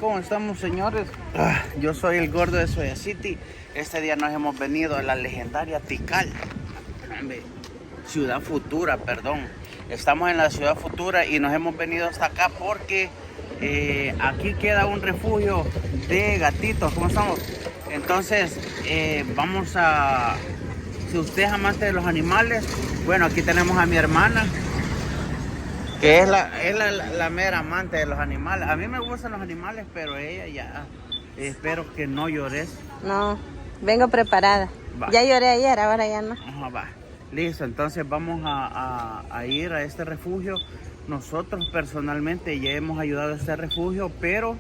¿Cómo estamos, señores? Yo soy el gordo de Soya City. Este día nos hemos venido a la legendaria Tikal, Ciudad Futura, perdón. Estamos en la Ciudad Futura y nos hemos venido hasta acá porque aquí queda un refugio de gatitos. ¿Cómo estamos? Entonces, vamos a... Si usted es amante de los animales, bueno, aquí tenemos a mi hermana, que es la mera amante de los animales. A mí me gustan los animales, pero ella ya, espero que no llores. No, vengo preparada. Va. Ya lloré ayer, ahora ya no. Ajá, va. Listo, entonces vamos a ir a este refugio. Nosotros personalmente ya hemos ayudado a este refugio, pero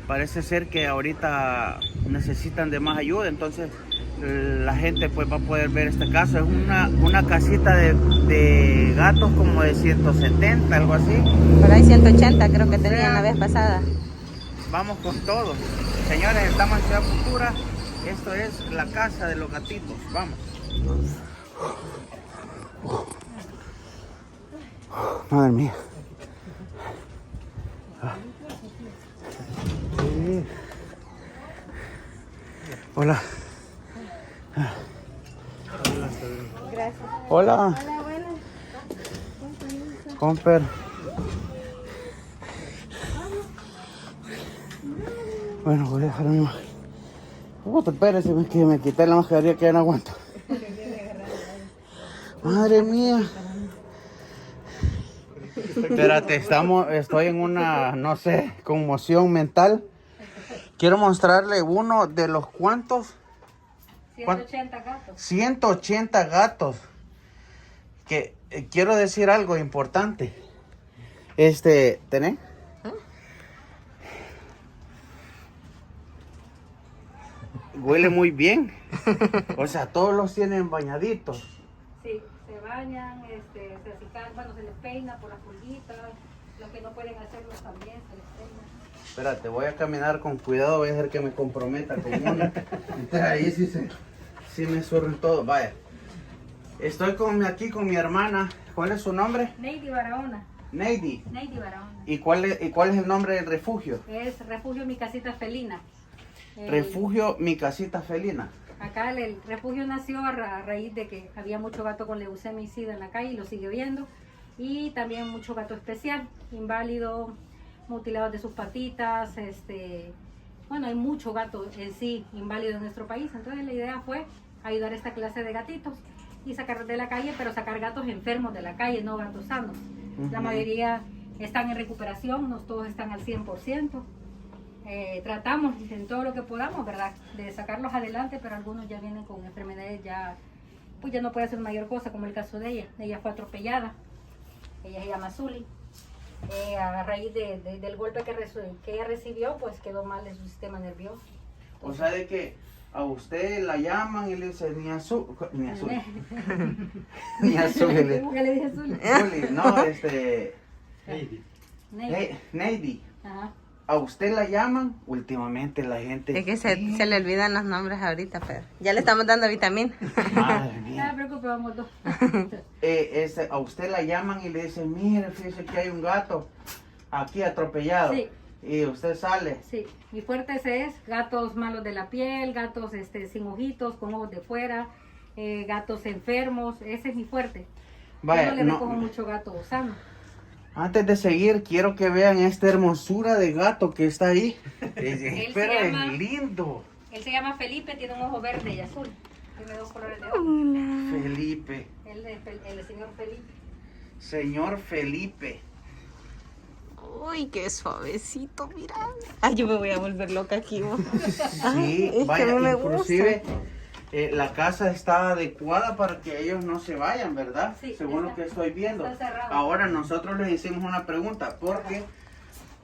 parece ser que ahorita necesitan de más ayuda. Entonces la gente pues va a poder ver este caso. Es una casita de gatos como de 170, algo así. Por ahí 180 creo que tenían la vez pasada. Vamos con todo. Señores, estamos en Ciudad Futura. Esto es la casa de los gatitos. Vamos. Madre mía. Hola. Gracias. Hola. Hola, buenas. Comper. Bueno, voy a dejar mi imagen. Espérese, que me quité la mascarilla que ya no aguanto. Madre mía. Espérate, estoy en una, no sé, conmoción mental. Quiero mostrarle uno de los cuantos. 180 gatos. 180 gatos. Que quiero decir algo importante. ¿Tenés? Huele muy bien. O sea, todos los tienen bañaditos. Sí, se bañan, se acicalan, bueno, se les peina por las pulguitas. Los que no pueden hacerlo también se les peina. Espérate, voy a caminar con cuidado, voy a dejar que me comprometa con una. Entonces ahí sí me surren todo. Vaya. Estoy aquí con mi hermana. ¿Cuál es su nombre? Neidy Barahona. Neidy. Neidy Barahona. ¿Y cuál es el nombre del refugio? Es Refugio Mi Casita Felina. Refugio Mi Casita Felina. Acá el refugio nació a raíz de que había mucho gato con leucemia y sida en la calle y lo sigue viendo. Y también mucho gato especial, inválido, mutilados de sus patitas. Bueno, hay mucho gato en sí inválido en nuestro país. Entonces la idea fue ayudar a esta clase de gatitos y sacarlos de la calle, pero sacar gatos enfermos de la calle, no gatos sanos. La mayoría están en recuperación, no todos están al 100%. Tratamos en todo lo que podamos, ¿verdad?, de sacarlos adelante, pero algunos ya vienen con enfermedades, pues ya no puede hacer mayor cosa, como el caso de ella. Ella fue atropellada, ella se llama Zully. A raíz del golpe que ella recibió, pues quedó mal en su sistema nervioso. O sea, de que a usted la llaman y le dicen ni azul. Ni azul. Ni azul. ¿Cómo que le dije Zully? Zully, no, Neidy. Ajá. A usted la llaman, últimamente la gente... Es que se le olvidan los nombres ahorita, pero ya le estamos dando vitamina. Madre mía. No me preocupe, vamos dos. A usted la llaman y le dicen, mire, fíjese que hay un gato aquí atropellado. Sí. Y usted sale. Sí, mi fuerte es gatos malos de la piel, gatos sin ojitos, con ojos de fuera, gatos enfermos, ese es mi fuerte. Vaya, yo no le recojo mucho gato sano. Antes de seguir, quiero que vean esta hermosura de gato que está ahí. Pero es lindo. Él se llama Felipe, tiene un ojo verde y azul. Tiene dos colores de ojo. Felipe. El señor Felipe. Señor Felipe. Uy, qué suavecito, mira. Ay, yo me voy a volver loca aquí. Sí, vaya, inclusive la casa está adecuada para que ellos no se vayan, ¿verdad? Sí, según lo que estoy viendo. Ahora nosotros les hicimos una pregunta, porque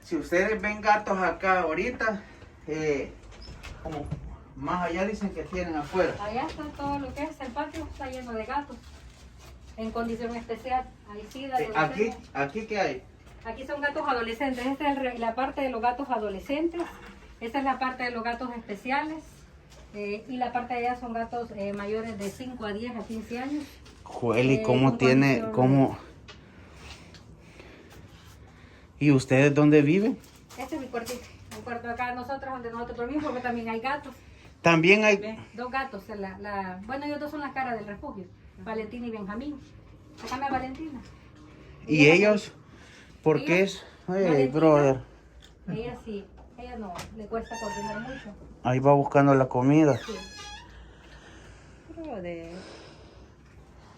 si ustedes ven gatos acá ahorita, como más allá dicen que tienen afuera. Allá está todo lo que es el patio, está lleno de gatos, en condición especial. Ahí sí, aquí ¿qué hay? Aquí son gatos adolescentes. Esta es la parte de los gatos adolescentes. Esta es la parte de los gatos especiales. Y la parte de allá son gatos mayores de 5 a 10 a 15 años. Joel, ¿y cómo tiene, cómo? ¿Y ustedes dónde viven? Este es mi cuartito. Un cuarto acá nosotros, donde nosotros dormimos, porque también hay gatos. También hay... Dos gatos. Bueno, ellos dos son las caras del refugio. Valentina y Benjamín. Acá me Valentina. ¿Y ellos? ¿Por qué es? Ay, Valentina, brother. Ella sí. Ella no, le cuesta coordinar mucho. Ahí va buscando la comida. Sí. Brother.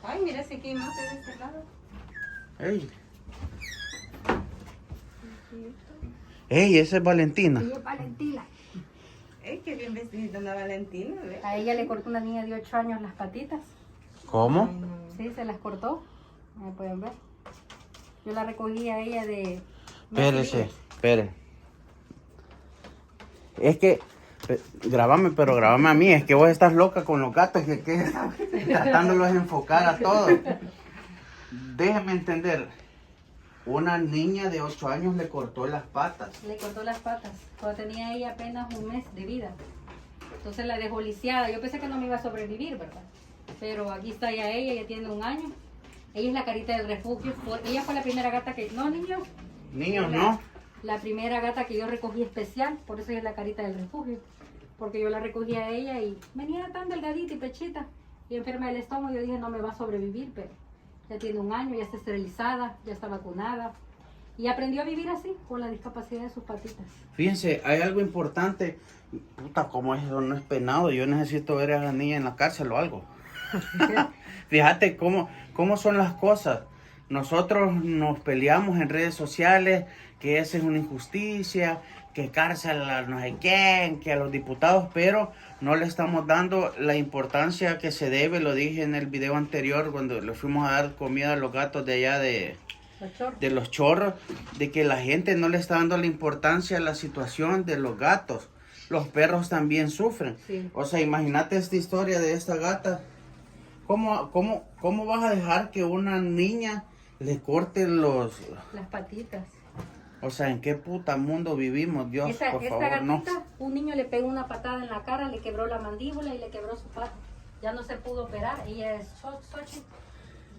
Ay, mira ese queimote de este lado. Ey. Ey, esa es Valentina. Ella es Valentina. Ey, qué bien vestidita la Valentina, ¿ves? A ella le cortó una niña de 8 años las patitas. ¿Cómo? Sí, se las cortó. Ahí pueden ver. Yo la recogí a ella de... Espérese, espere. Es que, grábame, pero grábame a mí. Es que vos estás loca con los gatos y que tratándolos de enfocar a todos. Déjeme entender. Una niña de 8 años le cortó las patas. Le cortó las patas. Cuando tenía ella apenas un mes de vida. Entonces la dejó lisiada. Yo pensé que no me iba a sobrevivir, ¿verdad? Pero aquí está ya ella tiene 1 año. Ella es la carita del refugio. Ella fue la primera gata que... No, niños. Niños, ¿no? La primera gata que yo recogí especial. Por eso ella es la carita del refugio. Porque yo la recogí a ella y venía tan delgadita y pechita. Y enferma del estómago. Yo dije, no me va a sobrevivir, pero... Ya tiene 1 año, ya está esterilizada, ya está vacunada. Y aprendió a vivir así, con la discapacidad de sus patitas. Fíjense, hay algo importante. Puta, como eso no es penado. Yo necesito ver a esa niña en la cárcel o algo. Fíjate cómo son las cosas. Nosotros nos peleamos en redes sociales que esa es una injusticia, que cárcel a no sé quién, que a los diputados, pero no le estamos dando la importancia que se debe. Lo dije en el video anterior cuando le fuimos a dar comida a los gatos de allá de los chorros, de que la gente no le está dando la importancia a la situación de los gatos. Los perros también sufren. Sí. O sea, imagínate esta historia de esta gata. ¿Cómo vas a dejar que una niña le corte las patitas? O sea, ¿en qué puta mundo vivimos, Dios? Esta favor, gatita, no. un niño le pegó una patada en la cara, le quebró la mandíbula y le quebró su pata. Ya no se pudo operar. Ella es Xochitl.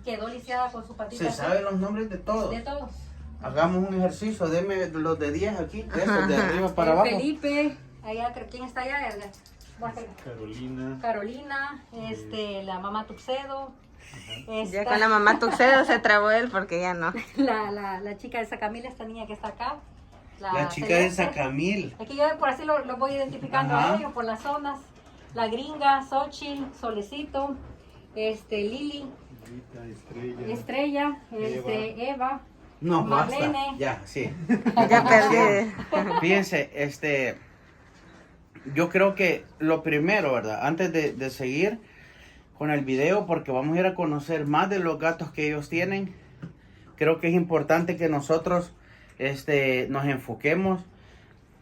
Quedó lisiada con su patita. Se saben los nombres de todos. De todos. Hagamos un ejercicio. Deme los de 10 aquí, de esos de arriba para abajo. Felipe, allá, ¿quién está allá? Carolina. La mamá Tuxedo. Ya con la mamá Tuxedo se trabó él porque ya no. La chica de Sacamil, esta niña que está acá. La chica de Sacamil. Es que yo por así lo voy identificando a ellos, por las zonas. La gringa, Xochitl, Solecito, Lili, Estrella, Eva. No, Marlene. basta. Ya, sí. Ya perdí. Fíjense, yo creo que lo primero, ¿verdad? Antes de seguir con el video, porque vamos a ir a conocer más de los gatos que ellos tienen, creo que es importante que nosotros nos enfoquemos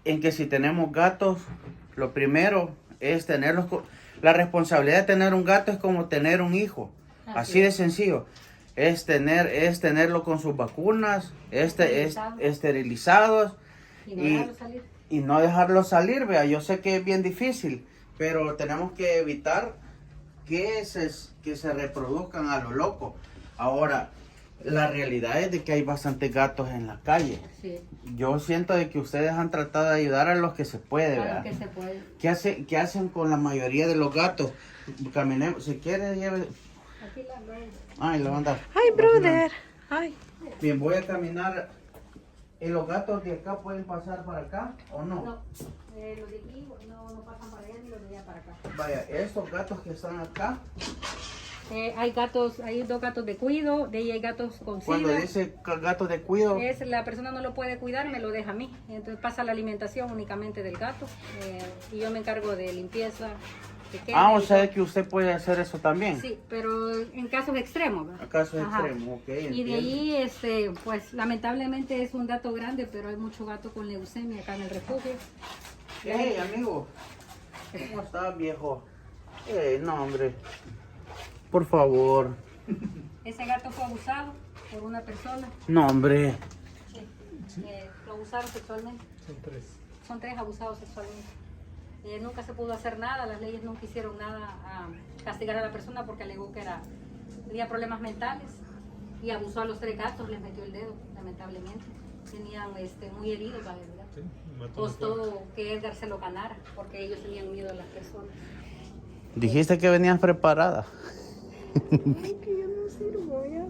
en que si tenemos gatos, lo primero es tenerlos. La responsabilidad de tener un gato es como tener un hijo, así de sencillo. Es tenerlo con sus vacunas, esterilizados y no dejarlo salir, vea. Yo sé que es bien difícil, pero tenemos que evitar que se reproduzcan a lo loco. Ahora, la realidad es de que hay bastantes gatos en la calle. Sí. Yo siento de que ustedes han tratado de ayudar a los que se puede, ¿verdad? Que se puede. ¿Qué hacen con la mayoría de los gatos? Caminemos, si quieres, lleve. Aquí Ay, lo van a dar. Ay, brother. Ay. Bien, voy a caminar. ¿Y los gatos de acá pueden pasar para acá o no? No, los de aquí no pasan para allá ni los de allá para acá. Vaya, estos gatos que están acá. Hay 2 gatos de cuido, de ahí hay gatos con Cuando sida. dice gatos de cuido, La persona no lo puede cuidar, me lo deja a mí. Entonces pasa la alimentación únicamente del gato y yo me encargo de limpieza. o sea que usted puede hacer eso también. Sí, pero en casos extremos, ¿verdad? Casos Ajá. extremos, ok. Y de ahí, pues lamentablemente es un gato grande, pero hay mucho gato con leucemia acá en el refugio. Hey, amigo. ¿Cómo estás, viejo? No, hombre. Por favor. Ese gato fue abusado por una persona. No, hombre. Sí. Lo abusaron sexualmente. Son 3 abusados sexualmente. Nunca se pudo hacer nada, las leyes nunca hicieron nada a castigar a la persona porque alegó que tenía problemas mentales y abusó a los 3 gatos, les metió el dedo, lamentablemente. Tenían muy heridos, la verdad. Sí, mató Costó que Edgar se lo ganara, porque ellos tenían miedo a las personas. Dijiste que venías preparada. Ay, que yo no sirvo ya.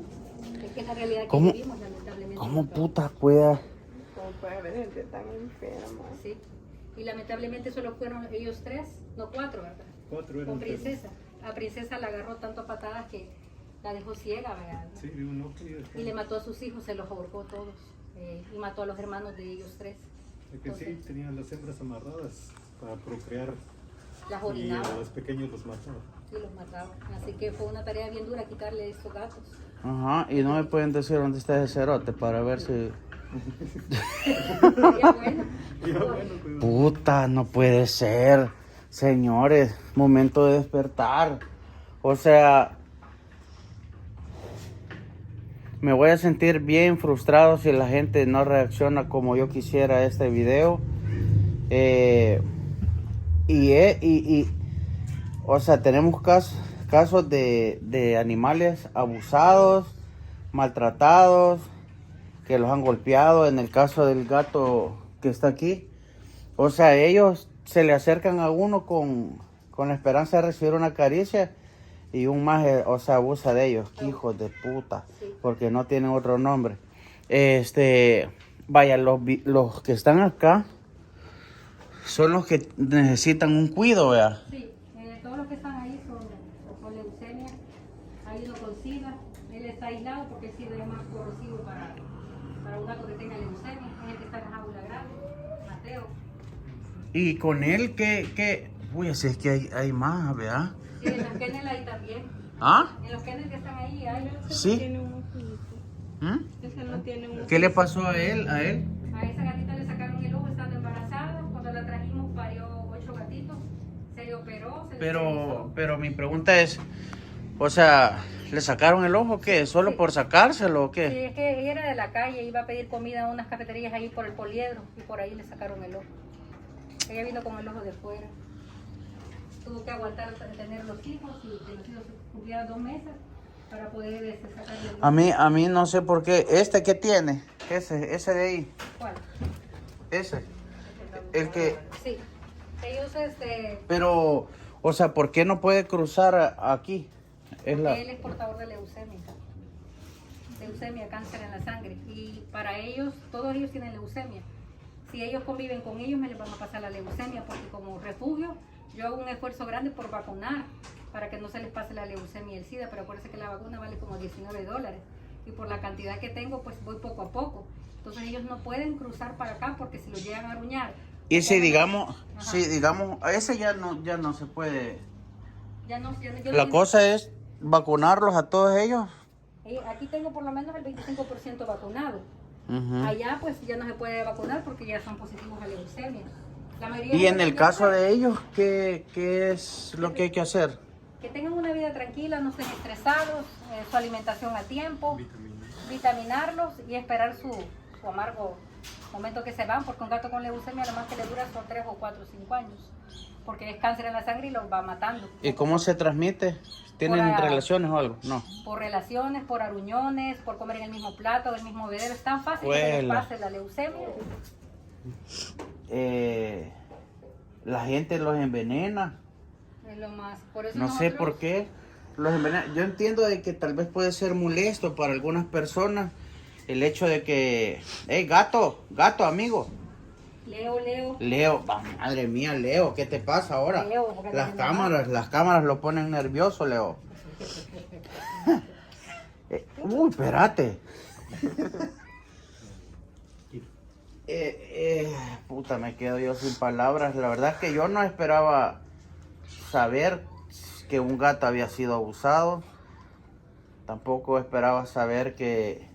Es que es la realidad que ¿Cómo? vivimos, lamentablemente. ¿Cómo puta pueda? ¿Cómo puede haber gente tan enferma? Sí. Y lamentablemente solo fueron ellos 3, no 4, ¿verdad? 4 eran Con Princesa. A Princesa la agarró tanto a patadas que la dejó ciega, ¿verdad? Sí, de un ojo Y le mató a sus hijos, se los ahorcó todos. Y mató a los hermanos de ellos 3. Es que sí, tenían las hembras amarradas para procrear Las y orinaba a los pequeños los mataba. y los mataba. Así que fue una tarea bien dura quitarle estos gatos. Ajá, y no me pueden decir dónde está ese cerote para ver si... Sería bueno. Ya, bueno, pues, Puta, no puede ser. Señores, momento de despertar. O sea, me voy a sentir bien frustrado si la gente no reacciona como yo quisiera a este video. O sea, tenemos casos de animales abusados, maltratados, que los han golpeado. En el caso del gato que está aquí, o sea, ellos se le acercan a uno con la esperanza de recibir una caricia y un maje, o sea, abusa de ellos. ¡Qué hijos de puta! Porque no tienen otro nombre. Vaya, los que están acá son los que necesitan un cuidado, ¿verdad? Sí, todos los que están ahí son con leucemia. Hay uno con SIDA. Él está aislado porque el SIDA es más corrosivo para un gato que tenga leucemia. Es el que está en la jaula grande, Mateo. Y con él, ¿qué? Uy, así es que hay más, ¿verdad? Sí, en los kennels ahí también. ¿Ah? En los kennels que están ahí hay. Sí. Tiene un ojito. ¿Mm? Ese no tiene un ¿Qué le pasó a él? A esa gatita le sacaron el ojo estando embarazada. Cuando la trajimos parió 8 gatitos. Se le operó, se le esterilizó. Pero mi pregunta es, o sea, ¿le sacaron el ojo o qué? ¿Solo Sí. por sacárselo o Sí, qué? es que ella era de la calle, iba a pedir comida a unas cafeterías ahí por el Poliedro y por ahí le sacaron el ojo. Ella vino con el ojo de fuera. Tuvo que aguantar para tener los hijos y que los hijos cumplieran 2 meses para poder sacarle el ojo. A mí no sé por qué. ¿Qué tiene? Ese de ahí. ¿Cuál? Ese. El que... Sí. Ellos, Pero, o sea, ¿por qué no puede cruzar aquí? porque él es portador de leucemia. Leucemia, cáncer en la sangre. Y para ellos, todos ellos tienen leucemia. Si ellos conviven con ellos, me les van a pasar la leucemia, porque como refugio, yo hago un esfuerzo grande por vacunar, para que no se les pase la leucemia y el SIDA, pero acuérdense que la vacuna vale como $19. Y por la cantidad que tengo, pues voy poco a poco. Entonces ellos no pueden cruzar para acá, porque si los llegan a aruñar... Y si digamos, Ajá. ese ya no se puede. Ya no, La cosa es vacunarlos a todos ellos. Aquí tengo por lo menos el 25% vacunado. Ujú. Allá pues ya no se puede vacunar porque ya son positivos a leucemia. La mayoría Y en de el ellos caso ya de ellos, ¿qué es lo que hay que hacer? que tengan una vida tranquila, no estén estresados, su alimentación a tiempo, vitaminarlos y esperar su amargo momento que se van, porque un gato con leucemia lo más que le dura son 3 o 4 o 5 años, porque es cáncer en la sangre y los va matando. ¿Y cómo se transmite? ¿Tienen Por relaciones o algo? No. Por relaciones, por aruñones, por comer en el mismo plato, del mismo bebedero. Es tan fácil que se les Huela. pase la leucemia. La gente los envenena. Es lo más. Por eso No sé nosotros- por qué los envenena. Yo entiendo de que tal vez puede ser molesto para algunas personas el hecho de que, hey, gato, amigo. Leo, madre mía, Leo, ¿qué te pasa ahora? Leo, porque Las también cámaras, lo ponen nervioso, Leo. Uy, espérate. Puta, me quedo yo sin palabras. La verdad es que yo no esperaba saber que un gato había sido abusado. Tampoco esperaba saber que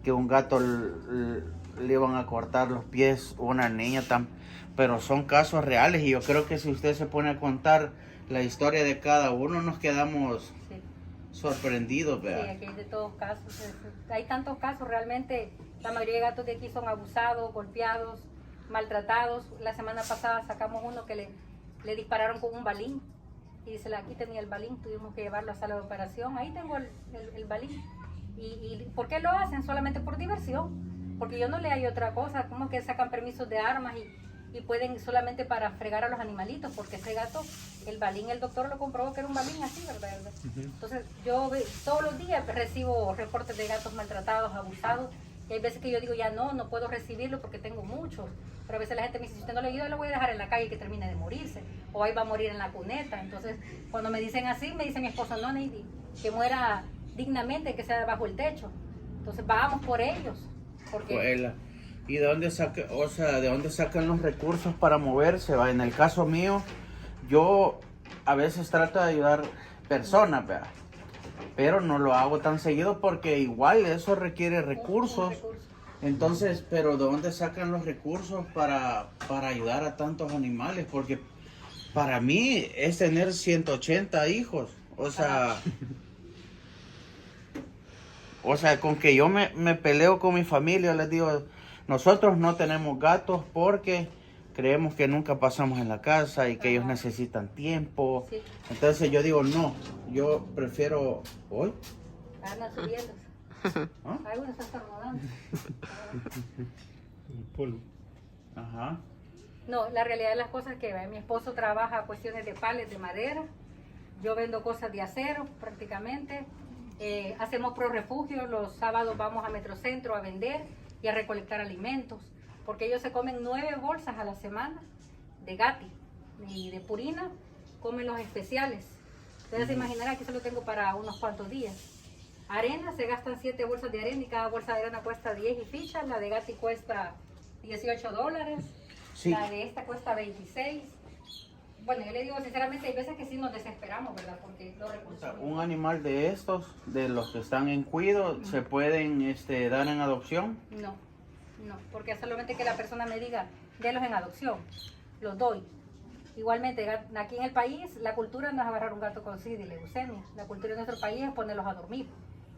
un gato le iban a cortar los pies a una niña. Pero son casos reales y yo creo que si usted se pone a contar la historia de cada uno, nos quedamos Sí. sorprendidos, Sí, ¿verdad? aquí hay de todos casos. Hay tantos casos, realmente la mayoría de gatos de aquí son abusados, golpeados, maltratados. La semana pasada sacamos uno que le dispararon con un balín y dice, aquí tenía el balín, tuvimos que llevarlo a sala de operación. Ahí tengo el balín. ¿Y por qué lo hacen? Solamente por diversión. porque yo no le hay otra cosa, como que sacan permisos de armas y pueden solamente para fregar a los animalitos, porque ese gato, el balín, el doctor lo comprobó que era un balín así, ¿verdad? Entonces yo todos los días recibo reportes de gatos maltratados, abusados, y hay veces que yo digo ya no puedo recibirlo porque tengo muchos, pero a veces la gente me dice, si usted no le ayuda, lo voy a dejar en la calle que termine de morirse, o ahí va a morir en la cuneta. Entonces cuando me dicen así, me dice mi esposo, no, Neidy, que muera dignamente, que sea bajo el techo. Entonces vamos por ellos, porque... ¿Y de dónde de dónde sacan los recursos para moverse? En el caso mío, yo a veces trato de ayudar personas, ¿verdad? Pero no lo hago tan seguido porque igual eso requiere recursos. Entonces, pero ¿de dónde sacan los recursos para ayudar a tantos animales? Porque para mí es tener 180 hijos. O sea, con que yo me peleo con mi familia, les digo, nosotros no tenemos gatos porque creemos que nunca pasamos en la casa y que ellos necesitan tiempo. Sí. Entonces yo digo, no, yo prefiero... ¿Hoy? Andan subiendo. ¿Ah? Algunos están estornudando. Polvo. Ajá. No, la realidad de las cosas es que mi esposo trabaja cuestiones de pales de madera, yo vendo cosas de acero prácticamente, hacemos pro refugio, los sábados vamos a Metrocentro a vender y a recolectar alimentos, porque ellos se comen 9 bolsas a la semana de gati y de purina, comen los especiales. Ustedes se imaginarán que solo tengo para unos cuantos días. Arena, se gastan 7 bolsas de arena y cada bolsa de arena cuesta 10 y fichas, la de gati cuesta $18, sí. La de esta cuesta 26. Bueno, yo le digo sinceramente, hay veces que sí nos desesperamos, ¿verdad? Porque los recursos... O sea, un animal de estos, de los que están en cuido, ¿se pueden dar en adopción? No, porque solamente que la persona me diga, délos en adopción, los doy. Igualmente, aquí en el país, la cultura no es agarrar un gato con SIDA y leucemia. La cultura de nuestro país es ponerlos a dormir.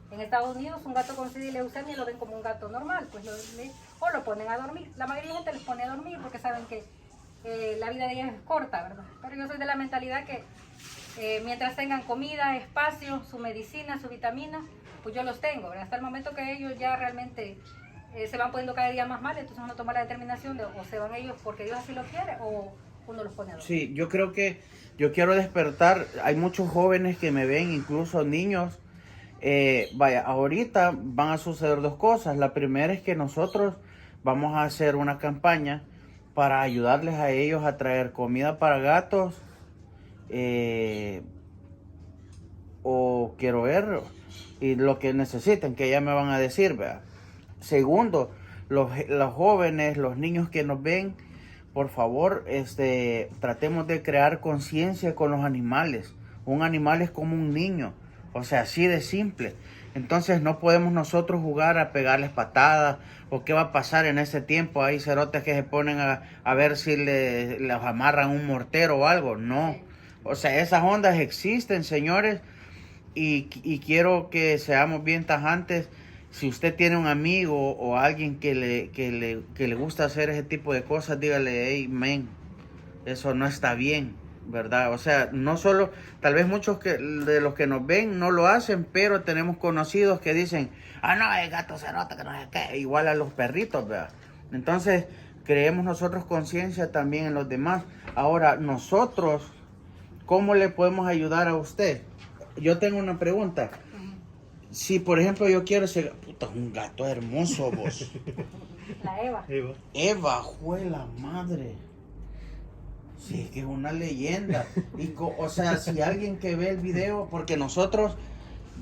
En Estados Unidos, un gato con SIDA y leucemia lo ven como un gato normal, pues o lo ponen a dormir. La mayoría de gente les pone a dormir porque saben que la vida de ellas es corta, ¿verdad? Pero yo soy de la mentalidad que mientras tengan comida, espacio, su medicina, su vitamina, pues yo los tengo, ¿verdad? Hasta el momento que ellos ya realmente se van poniendo cada día más mal, entonces uno toma la determinación de o se van ellos porque Dios así lo quiere o uno los pone a dormir. Sí, yo creo que yo quiero despertar, hay muchos jóvenes que me ven, incluso niños. Ahorita van a suceder 2 cosas. La primera es que nosotros vamos a hacer una campaña para ayudarles a ellos a traer comida para gatos, o quiero ver, y lo que necesiten, que ya me van a decir, ¿verdad? Segundo, los jóvenes, los niños que nos ven, por favor, tratemos de crear conciencia con los animales. Un animal es como un niño, o sea, así de simple. Entonces no podemos nosotros jugar a pegarles patadas, o qué va a pasar en ese tiempo. Hay cerotes que se ponen a ver si les amarran un mortero o algo. No, o sea, esas ondas existen, señores, y quiero que seamos bien tajantes. Si usted tiene un amigo o alguien que le gusta hacer ese tipo de cosas, dígale, hey, man, eso no está bien, ¿verdad? O sea, no solo, tal vez muchos de los que nos ven no lo hacen, pero tenemos conocidos que dicen, no, el gato cerota, que no sé qué, igual a los perritos, ¿verdad? Entonces, creemos nosotros conciencia también en los demás. Ahora, nosotros, ¿cómo le podemos ayudar a usted? Yo tengo una pregunta. Si, por ejemplo, yo quiero ese... Puta, un gato hermoso, vos. La Eva. Eva, juela madre. Sí, que es una leyenda. O sea, si alguien que ve el video, porque nosotros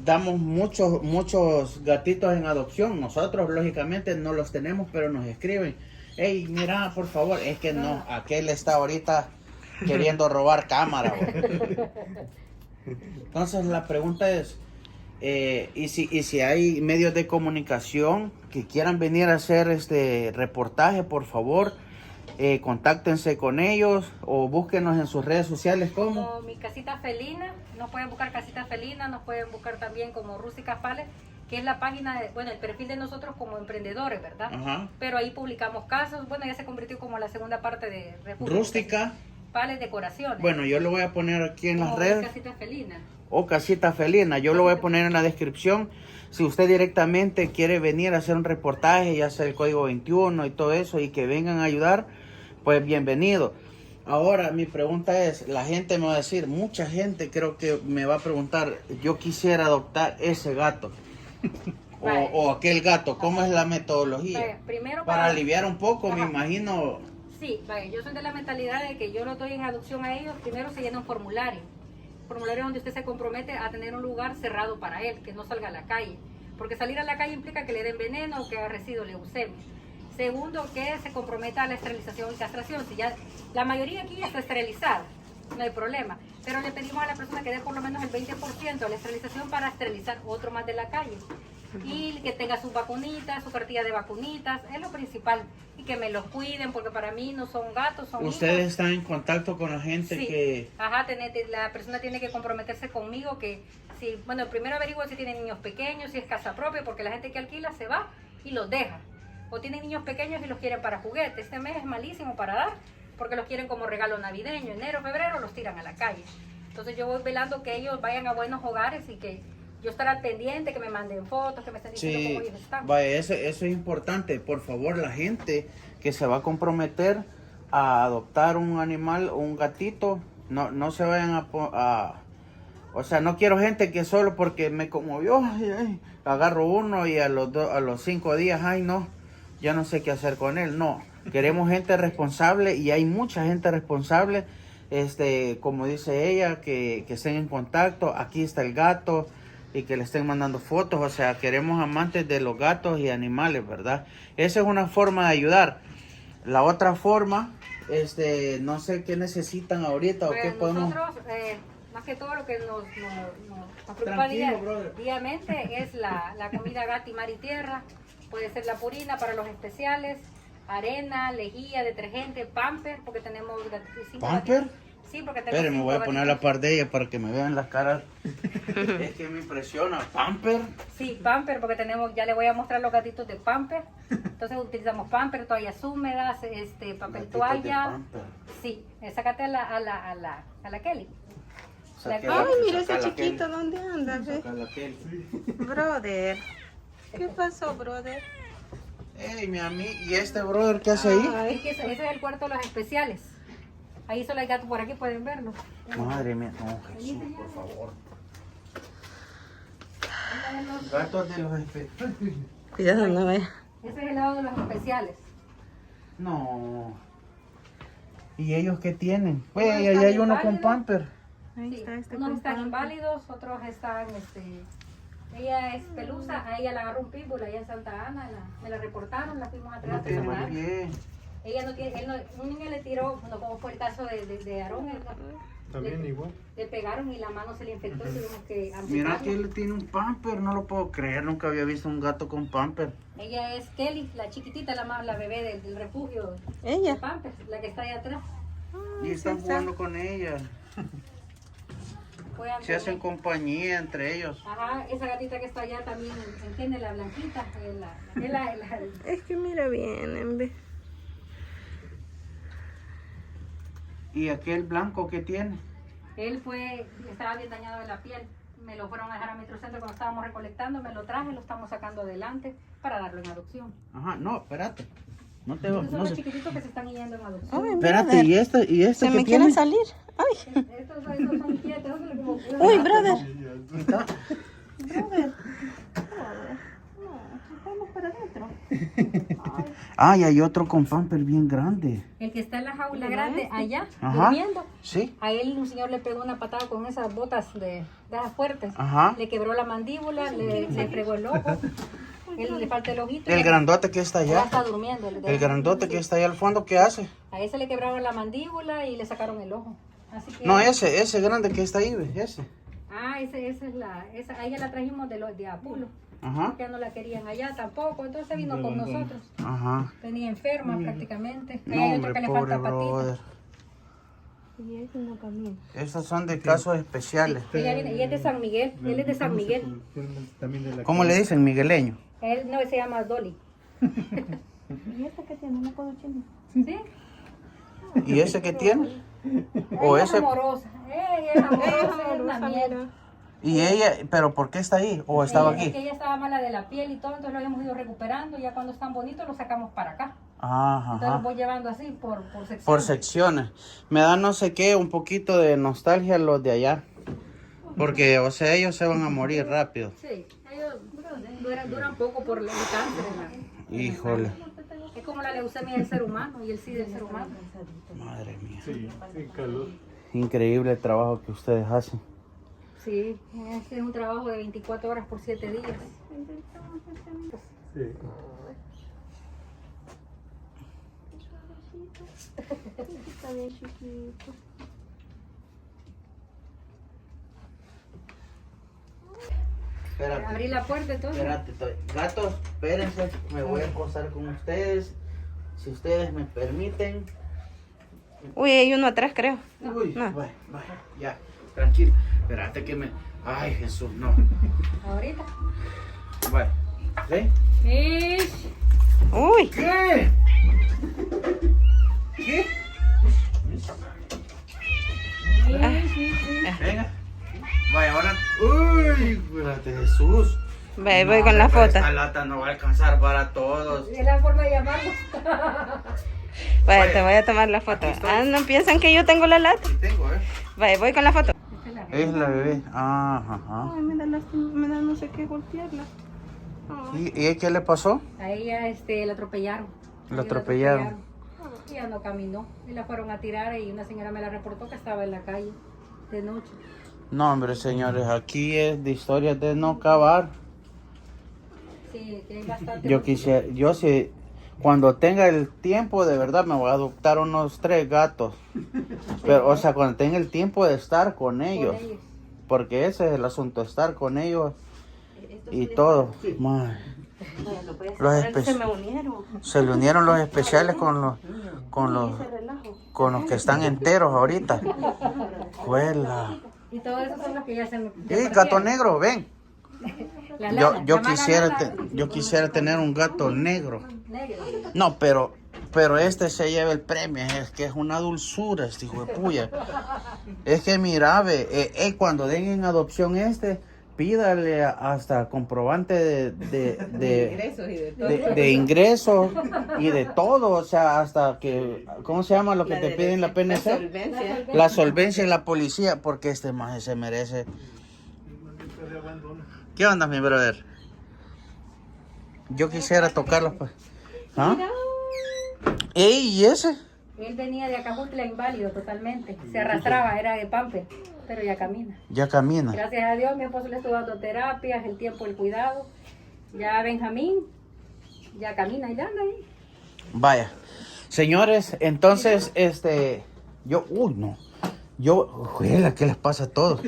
damos muchos gatitos en adopción. Nosotros, lógicamente, no los tenemos, pero nos escriben. Hey, mira, por favor. Es que no, aquel está ahorita queriendo robar cámara. Entonces, la pregunta es... y si hay medios de comunicación que quieran venir a hacer este reportaje, por favor, contáctense con ellos o búsquenos en sus redes sociales como mi Casita Felina. Nos pueden buscar Casita Felina, nos pueden buscar también como Rústica Pales, que es la página el perfil de nosotros como emprendedores, ¿verdad? Ajá. Pero ahí publicamos casos. Bueno, ya se convirtió como la segunda parte de Rústica Pales Decoraciones. Bueno, yo lo voy a poner aquí en las redes. Casita Felina. o casita felina. Yo lo voy a poner en la descripción. Si usted directamente quiere venir a hacer un reportaje, ya sea el código 21 y todo eso, y que vengan a ayudar, pues bienvenido. Ahora mi pregunta es, la gente me va a decir, mucha gente creo que me va a preguntar, yo quisiera adoptar ese gato o aquel gato, ¿cómo es la metodología? Vaya, primero para aliviar un poco, me Ajá. imagino. Sí, vaya, yo soy de la mentalidad de que yo lo doy en adopción a ellos, primero se llena un formulario donde usted se compromete a tener un lugar cerrado para él, que no salga a la calle, porque salir a la calle implica que le den veneno o que haga residuo leucemia. Segundo, que se comprometa a la esterilización y castración. Si ya, la mayoría aquí ya está esterilizada, no hay problema. Pero le pedimos a la persona que dé por lo menos el 20% a la esterilización para esterilizar otro más de la calle. Y que tenga sus vacunitas, su cartilla de vacunitas, es lo principal. Y que me los cuiden, porque para mí no son gatos, son Ustedes hijos. están en contacto con la gente Sí. que... Ajá, la persona tiene que comprometerse conmigo que si, bueno, primero averiguo si tienen niños pequeños, si es casa propia, porque la gente que alquila se va y los deja. O tienen niños pequeños y los quieren para juguete. Este mes es malísimo para dar, porque los quieren como regalo navideño. Enero, febrero los tiran a la calle. Entonces yo voy velando que ellos vayan a buenos hogares y que yo estaré al pendiente, que me manden fotos, que me estén diciendo Sí, cómo ellos están. vaya, eso es importante. Por favor, la gente que se va a comprometer a adoptar un animal o un gatito, no se vayan o sea, no quiero gente que solo porque me conmovió, ay, agarro uno y a los 5 días, ay no, ya no sé qué hacer con él. No, queremos gente responsable y hay mucha gente responsable, como dice ella, que estén en contacto. Aquí está el gato y que le estén mandando fotos. O sea, queremos amantes de los gatos y animales, ¿verdad? Esa es una forma de ayudar. La otra forma, no sé qué necesitan ahorita o qué podemos... Nosotros, más que todo lo que nos preocupa Tranquilo, brother. diariamente es la comida gata y mar y tierra. Puede ser la purina para los especiales, arena, lejía, detergente, pamper, porque tenemos ¿Pamper? Sí, porque tenemos Esperen, me voy a 5 poner a la par de ella para que me vean las caras. Es que me impresiona. ¿Pamper? Sí, pamper, porque ya le voy a mostrar los gatitos de pamper. Entonces utilizamos pamper, toallas húmedas, papel Gatitos de toalla. Pamper. Sí, sácate a la Kelly. Saqué Ay, Mira saca ese la chiquito, Kelly. ¿dónde anda? Ve? Saca la Kelly. Brother. ¿Qué pasó, brother? Ey, mi amigo, ¿y este brother qué hace ahí? Es que ese es el cuarto de los especiales. Ahí solo hay gatos por aquí, pueden verlo. Madre mía, no, Jesús, por favor. Gatos de los especiales. Cuidado, no ve. Ese es el lado de los especiales. No. ¿Y ellos qué tienen? Pues Unos ahí están hay uno con inválidos. pamper. Ahí Sí, está este unos con están pamper. inválidos, otros están, ella es pelusa, a ella la agarró un pitbull allá en Santa Ana, me la reportaron, la fuimos a traer No a tiene trasladar. pie. Ella no tiene, un niño le tiró, bueno, como fue el caso de Aarón, También igual. le pegaron y la mano se le infectó y tuvimos que Mira amputarla. que él tiene un pamper, no lo puedo creer, nunca había visto un gato con pamper. Ella es Kelly, la chiquitita, la bebé del refugio de Ella. Pampers, la que está allá atrás. Y están jugando con ella. Juegan Se con hacen ella. compañía entre ellos. Ajá, esa gatita que está allá también entiende, la blanquita, es la Es que mira bien, en vez. ¿Y aquel blanco que tiene? él estaba bien dañado de la piel. Me lo fueron a dejar a Metrocentro cuando estábamos recolectando, me lo traje, lo estamos sacando adelante para darlo en adopción. Ajá, no, espérate. No te Estos son no los sé. chiquititos que se están yendo en adopción. Ay, Espérate, brother. ¿y este Se que me tiene? quieren salir. Ay, Estos son inquietos, esos son como... uy, brother. Está- Brother. Vamos para adentro. Ay, hay otro con pamper bien grande. El que está en la jaula grande allá, Ajá. durmiendo, Sí. a él un señor le pegó una patada con esas botas de esas fuertes. Ajá. Le quebró la mandíbula, le fregó el ojo, él le falta el ojito. El grandote que está ya allá. está durmiendo. El grandote que está allá al fondo, ¿qué hace? A ese le quebraron la mandíbula y le sacaron el ojo. Así que, No, ese grande que está ahí, ¿ves? Ese. Ah, esa es a ella la trajimos de Apulo. Ajá. Ya no la querían allá tampoco, entonces vino con nosotros. Ajá. Venía enferma prácticamente. Ahí No, hay otro hombre, que le pobre falta patita. brother. Y ese no camina. Estos son de casos especiales. Ella viene, y es de San Miguel, él es de San Miguel. También de la ¿Cómo le dicen? Migueleño. Él no se llama Dolly. ¿Y esta que tiene? No puedo chingar. ¿Sí? ¿Y ese que tiene? O Ella es ese. amorosa. Ella es amorosa, es una amorosa, miel. mira. ¿Y ella, pero por qué está ahí? ¿O estaba Es que aquí? ella estaba mala de la piel y todo, entonces lo hemos ido recuperando. Ya cuando están bonitos los sacamos para acá. Ajá, Entonces los ajá. voy llevando así por secciones. Por secciones. Me da no sé qué, un poquito de nostalgia los de allá. Porque, o sea, ellos se van a morir rápido. Sí, ellos duran poco por el cáncer. Híjole. Es como la leucemia del ser humano y el SIDA del ser humano. Madre mía. Sí, sí, calor. Increíble el trabajo que ustedes hacen. Sí, este es un trabajo de 24 horas por 7 días. Sí. Está bien chiquito. Espérate. Abrí la puerta entonces. Espérate, gatos, espérense, me voy a posar con ustedes. Si ustedes me permiten. Uy, hay uno atrás, creo. Uy, No. vaya, ya, tranquilo. Espérate que me. Ay, Jesús, no. Ahorita. Vaya, ¿sí? Ish. Uy. ¿Qué? ¿Qué? Venga. Vaya, ahora. Uy, espérate, Jesús. Voy con la pero foto. Esta lata no va a alcanzar para todos. Es la forma de llamarlo. Vaya, te voy a tomar la foto. Aquí estoy. Ah, no piensan que yo tengo la lata. Sí tengo, Vaya, voy con la foto. Es la bebé. Ajá, ajá. Ay, me da no sé qué golpearla. ¿Y qué le pasó? A ella la atropellaron. La atropellaron. Ella no caminó. Y la fueron a tirar y una señora me la reportó que estaba en la calle de noche. No, hombre, señores, aquí es de historias de no acabar. Sí, que hay bastante. Yo quisiera, yo sí, cuando tenga el tiempo, de verdad, me voy a adoptar unos 3 gatos. Pero, o sea, cuando tenga el tiempo de estar con ellos. Porque ese es el asunto, estar con ellos y todo. Madre. Se me unieron. Se le unieron los especiales con los que están enteros ahorita. Juela. Y todo eso son los que ya se me. Gato negro, ven. La Yo lana, la mala lana. yo quisiera tener un gato negro. Negro. No, pero este se lleva el premio, es que es una dulzura este hijo de puya. Es que mira, cuando den en adopción pídale hasta comprobante de ingresos y de todo, o sea, hasta que, ¿cómo se llama lo que te piden la PNC? Solvencia. La solvencia y la policía, porque este maje se merece. ¿Qué onda, mi brother? Yo quisiera tocarlos, pues. ¿Ah? Ey, ¿y ese? Él venía de Acapulco inválido totalmente. Se arrastraba, era de Pampe, pero ya camina. Ya camina. Gracias a Dios, mi esposo le estuvo dando terapias, el tiempo, el cuidado. Ya Benjamín, ya camina y ya anda ahí. Vaya. Señores, entonces, juela, ¿qué les pasa a todos?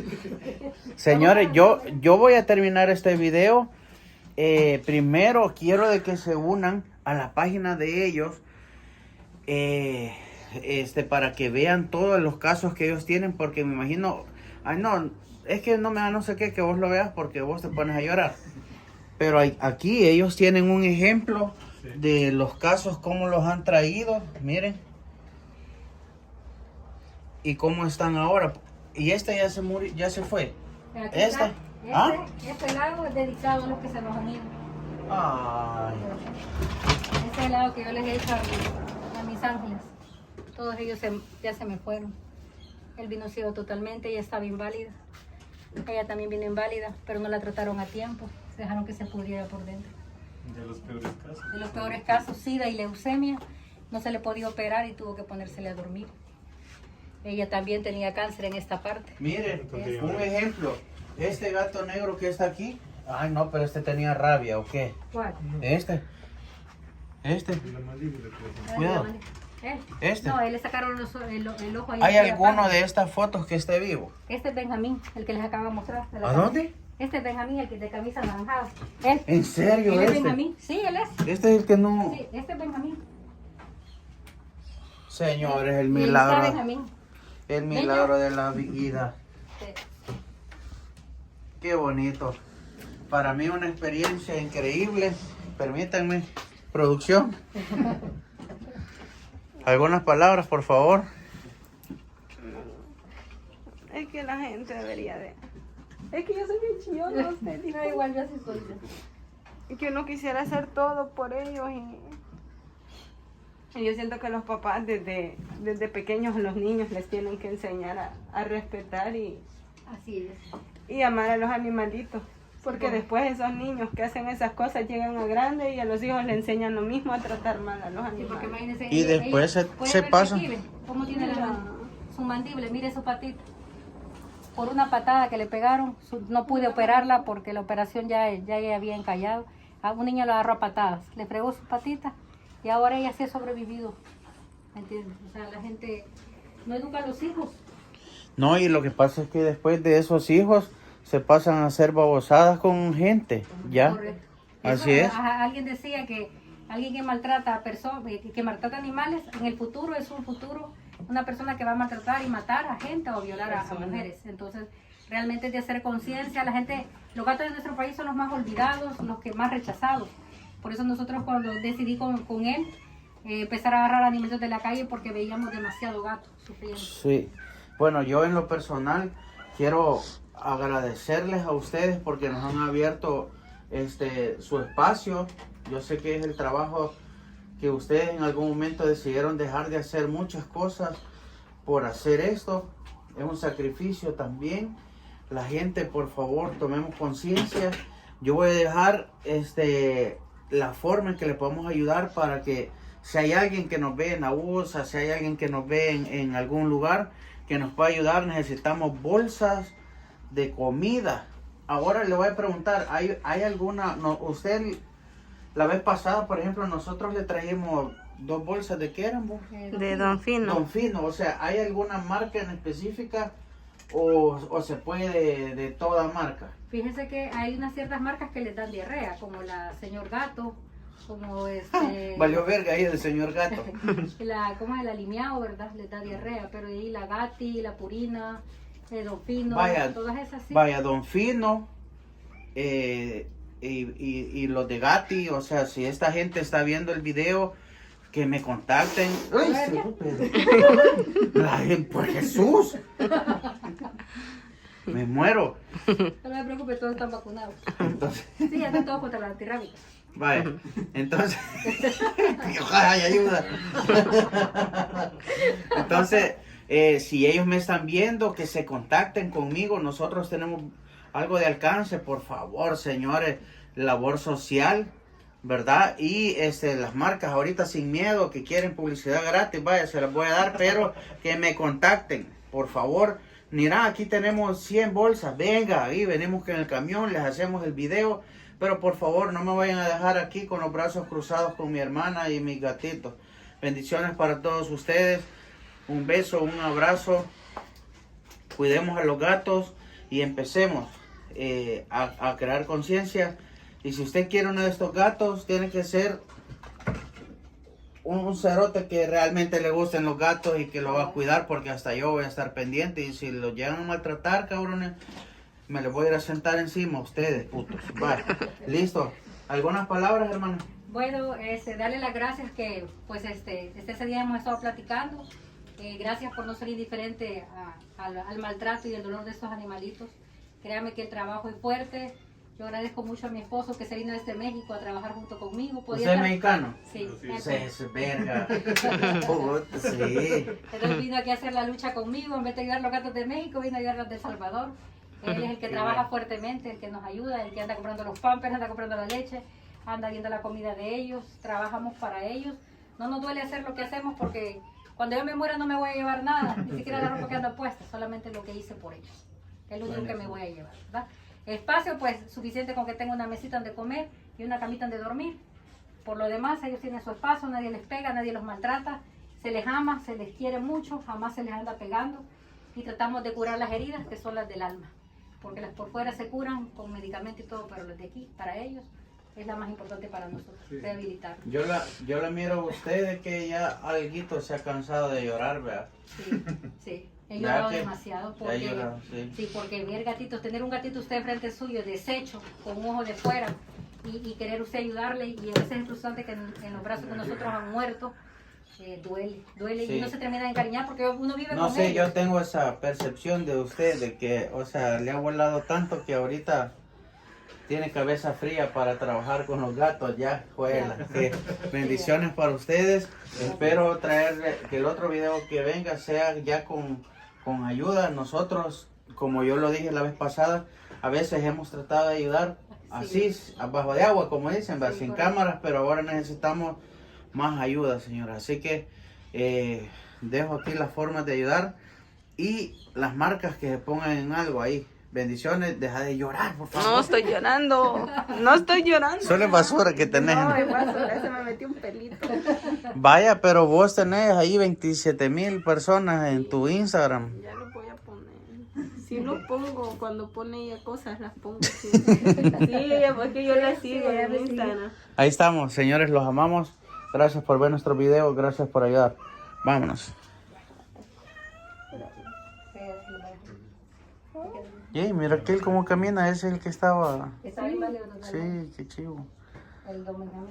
Señores, yo voy a terminar este video. Primero quiero de que se unan a la página de ellos. Para que vean todos los casos que ellos tienen, porque me imagino, ay no, es que no me da no sé qué que vos lo veas porque vos te pones a llorar. Pero aquí ellos tienen un ejemplo de los casos, cómo los han traído, miren. Y cómo están ahora. Y ya se murió, ya se fue. Aquí ¿Esta? está, este lado es dedicado a los que se nos han ido. Ay. Este es el lado que yo les he hecho a mis ángeles. Todos ellos ya se me fueron. Él vino ciego totalmente, ella estaba inválida. Ella también vino inválida, pero no la trataron a tiempo. Dejaron que se pudriera por dentro. De los peores casos. De los peores casos, SIDA y leucemia, no se le podía operar y tuvo que ponérsele a dormir. Ella también tenía cáncer en esta parte. Miren, un ejemplo. Este gato negro que está aquí. Ay, no, pero este tenía rabia, ¿o qué? ¿Cuál? Este. La mandíbula, creo. Cuidado. ¿Él? Este. No, él le sacaron el ojo ahí. ¿Hay en la alguno parte. de estas fotos que esté vivo? Este es Benjamín, el que les acabo de mostrar. de la ¿A camisa. dónde? Este es Benjamín, el que de camisa anaranjada. Él. ¿En serio Él es este? Benjamín. Sí, él es. Este es el que no... Sí, este es Benjamín. Señores, el Y está milagro. Benjamín. El milagro de la vida. Sí. Qué bonito. Para mí una experiencia increíble. Permítanme, producción. Algunas palabras, por favor. Es que la gente debería de Es que yo soy bien chillona, usted dijo. No, igual yo así soy. Y que uno quisiera hacer todo por ellos y yo siento que los papás desde pequeños a los niños les tienen que enseñar a respetar Así es. y amar a los animalitos. Porque después esos niños que hacen esas cosas llegan a grandes y a los hijos les enseñan lo mismo, a tratar mal a los Sí, porque animales. imagínense, Y después se pasa. ¿Cómo tiene su mandible? Mire su patita. Por una patada que le pegaron, no pude operarla porque la operación ya había encallado. A un niño lo agarró a patadas, le fregó su patita y ahora ella sí ha sobrevivido. ¿Me entiendes? O sea, la gente no educa a los hijos. No, y lo que pasa es que después de esos hijos se pasan a hacer babosadas con gente, ¿ya? Correcto. Así Eso, es. Alguien decía que alguien que maltrata a personas, que maltrata animales, en el futuro es un futuro, una persona que va a maltratar y matar a gente o violar a mujeres. Entonces, realmente es de hacer conciencia. La gente, los gatos de nuestro país son los más olvidados, los que más rechazados. Por eso nosotros cuando decidí con él empezar a agarrar animalitos de la calle porque veíamos demasiado gato sufriendo. Sí. Bueno, yo en lo personal quiero agradecerles a ustedes porque nos han abierto su espacio. Yo sé que es el trabajo que ustedes en algún momento decidieron dejar de hacer muchas cosas por hacer esto. Es un sacrificio también. La gente, por favor, tomemos conciencia. Yo voy a dejar la forma en que le podemos ayudar para que si hay alguien que nos ve en la USA, si hay alguien que nos ve en algún lugar que nos pueda ayudar, necesitamos bolsas de comida. Ahora le voy a preguntar, ¿hay alguna, usted la vez pasada, por ejemplo, nosotros le trajimos 2 bolsas de qué eran, vos? De Don Fino. Don Fino, o sea, ¿hay alguna marca en específica o se puede de toda marca? Fíjense que hay unas ciertas marcas que les dan diarrea, como la Señor Gato, como Valió verga ahí el señor gato. ¿cómo es? El alimiao, ¿verdad? Les da diarrea, pero ahí la Gatti, la Purina, Don Fino, Vaya, todas esas sí. Vaya, Don Fino y los de Gatti, o sea, si esta gente está viendo el video, que me contacten. ¡Ay, la gente, por Jesús! Me muero. No me preocupe, todos están vacunados. Entonces, Sí, ya están todos contra la antirrábica. vaya, entonces, ay, ayuda. Entonces, si ellos me están viendo, que se contacten conmigo. Nosotros tenemos algo de alcance, por favor, señores, labor social, ¿verdad? Y las marcas ahorita sin miedo que quieren publicidad gratis, vaya, se las voy a dar, pero que me contacten, por favor. Mira, aquí tenemos 100 bolsas, venga, ahí venimos en el camión, les hacemos el video, pero por favor no me vayan a dejar aquí con los brazos cruzados con mi hermana y mis gatitos. Bendiciones para todos ustedes, un beso, un abrazo, cuidemos a los gatos y empecemos a crear conciencia. Y si usted quiere uno de estos gatos, tiene que ser un cerote que realmente le gusten los gatos y que lo va a cuidar, porque hasta yo voy a estar pendiente. Y si lo llegan a maltratar, cabrones, me les voy a ir a sentar encima a ustedes, putos. Vale, listo. ¿Algunas palabras, hermano? Bueno, darle las gracias que pues ese día hemos estado platicando. Gracias por no ser indiferente al maltrato y el dolor de estos animalitos. Créame que el trabajo es fuerte. Yo agradezco mucho a mi esposo que se vino desde México a trabajar junto conmigo. ¿Usted es mexicano? Sí. Sí, es verga. Puta, sí. Entonces vino aquí a hacer la lucha conmigo. En vez de ayudar a los gatos de México, vino a ayudar a los de El Salvador. Él es el que trabaja fuertemente, el que nos ayuda, el que anda comprando los pampers, anda comprando la leche, anda viendo la comida de ellos. Trabajamos para ellos. No nos duele hacer lo que hacemos porque cuando yo me muera no me voy a llevar nada, ni siquiera la ropa que ando puesta, solamente lo que hice por ellos. Es lo único que me voy a llevar, ¿verdad? Espacio, pues, suficiente con que tenga una mesita donde comer y una camita donde dormir. Por lo demás, ellos tienen su espacio, nadie les pega, nadie los maltrata, se les ama, se les quiere mucho, jamás se les anda pegando y tratamos de curar las heridas que son las del alma, porque las por fuera se curan con medicamentos y todo, pero las de aquí, para ellos, es la más importante para nosotros, rehabilitar. Yo la miro a ustedes que ya alguito se ha cansado de llorar, ¿verdad? Sí, sí. He llorado demasiado porque, sí, porque ver gatitos, tener un gatito usted enfrente suyo, deshecho, con un ojo de fuera, y querer usted ayudarle, y a veces es frustrante que en los brazos de nosotros han muerto, duele Sí. y no se termina de encariñar porque uno vive No con sé, ellos. yo tengo esa percepción de usted, de que, o sea, le ha volado tanto que ahorita tiene cabeza fría para trabajar con los gatos, ya, juela. Que bendiciones para ustedes. Espero traerle, que el otro video que venga sea ya con ayuda. Nosotros, como yo lo dije la vez pasada, a veces hemos tratado de ayudar así, abajo de agua, como dicen, ¿verdad? Sin cámaras, pero ahora necesitamos más ayuda, señora. Así que dejo aquí las formas de ayudar y las marcas que se pongan en algo ahí. Bendiciones, deja de llorar, por favor. No estoy llorando. No estoy llorando. Solo es basura que tenés. No, es basura, se me metió un pelito. Vaya, pero vos tenés ahí 27,000 personas en tu Instagram. Ya lo voy a poner. Sí lo pongo, cuando pone ella cosas las pongo. Sí, sí, porque yo la sigo en Instagram. Ahí estamos, señores, los amamos. Gracias por ver nuestro video, gracias por ayudar. Vámonos. Yey, mira aquel cómo camina, ese es el que estaba. Está inválido totalmente. Sí, qué chivo. El domingo.